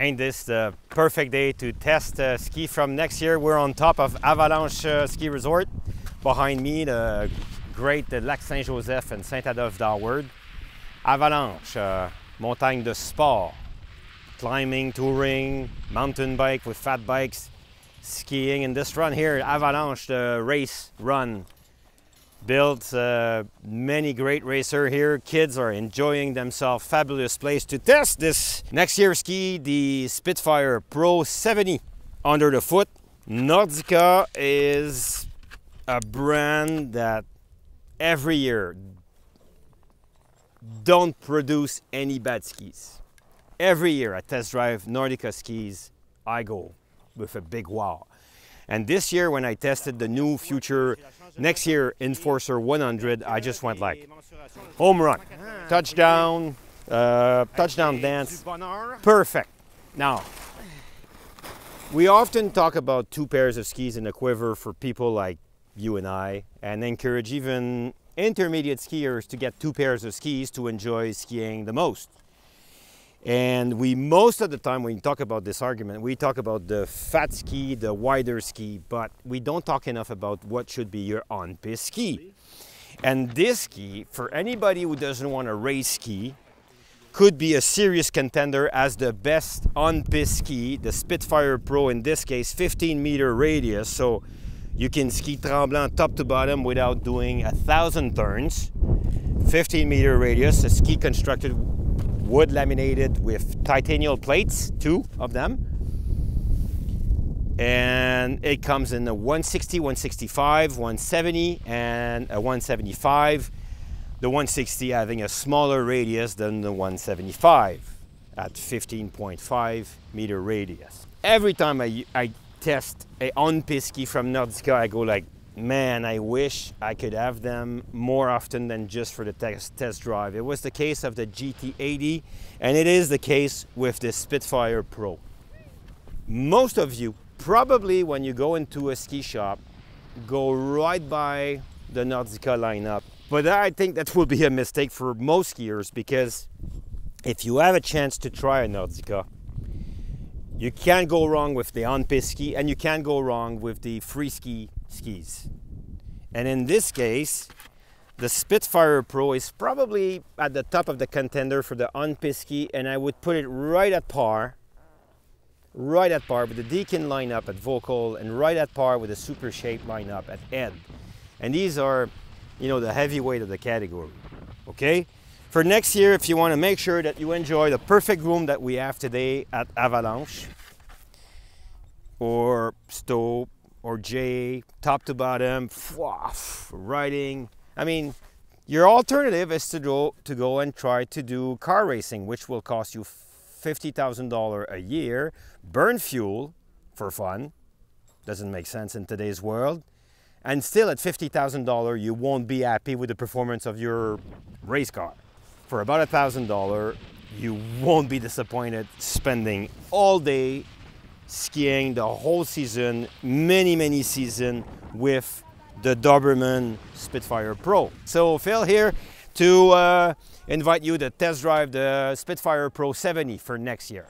Ain't this the perfect day to test ski from next year? We're on top of Avalanche Ski Resort. Behind me, the great Lac Saint-Joseph and Saint-Adolphe-d'Arward. Avalanche, montagne de sport, climbing, touring, mountain bike with fat bikes, skiing. And this run here, Avalanche, the race run, built many great racers here. Kids are enjoying themselves. Fabulous place to test this next year ski, the Spitfire Pro 70 under the foot. Nordica is a brand that every year don't produce any bad skis. Every year I test drive Nordica skis, I go with a big wow. And this year when I tested the new future next year Enforcer 100, I just went like home run, touchdown, touchdown dance, perfect. Now, we often talk about 2 pairs of skis in a quiver for people like you and I, and encourage even intermediate skiers to get 2 pairs of skis to enjoy skiing the most. And we, most of the time when we talk about this argument, we talk about the fat ski, the wider ski, but we don't talk enough about what should be your on-piste ski. And this ski, for anybody who doesn't want to race ski, could be a serious contender as the best on-piste ski, the Spitfire Pro, in this case 15-meter radius, so you can ski tremblant top to bottom without doing 1,000 turns. 15-meter radius, a ski constructed wood laminated with titanium plates, 2 of them. And it comes in a 160, 165, 170, and a 175. The 160 having a smaller radius than the 175 at 15.5 meter radius. Every time I test a on-piste ski from Nordica, I go like, man, I wish I could have them more often than just for the test drive. It was the case of the GT80, and it is the case with the Spitfire Pro. Most of you, probably when you go into a ski shop, go right by the Nordica lineup. But I think that will be a mistake for most skiers, because if you have a chance to try a Nordica, you can't go wrong with the on-piste ski, and you can't go wrong with the free ski skis. And in this case, the Spitfire Pro is probably at the top of the contender for the on-piste ski, and I would put it right at par with the Deakin lineup at Vocal, and right at par with the Super Shape lineup at Ed. And these are, you know, the heavyweight of the category, okay? For next year, if you want to make sure that you enjoy the perfect room that we have today at Avalanche, or Stowe, or J, top to bottom, riding. I mean, your alternative is to go and try to do car racing, which will cost you $50,000 a year, burn fuel for fun, doesn't make sense in today's world, and still at $50,000 you won't be happy with the performance of your race car. For about $1,000 you won't be disappointed spending all day skiing the whole season, many seasons with the Doberman Spitfire Pro. So Phil here to invite you to test drive the Spitfire Pro 70 for next year.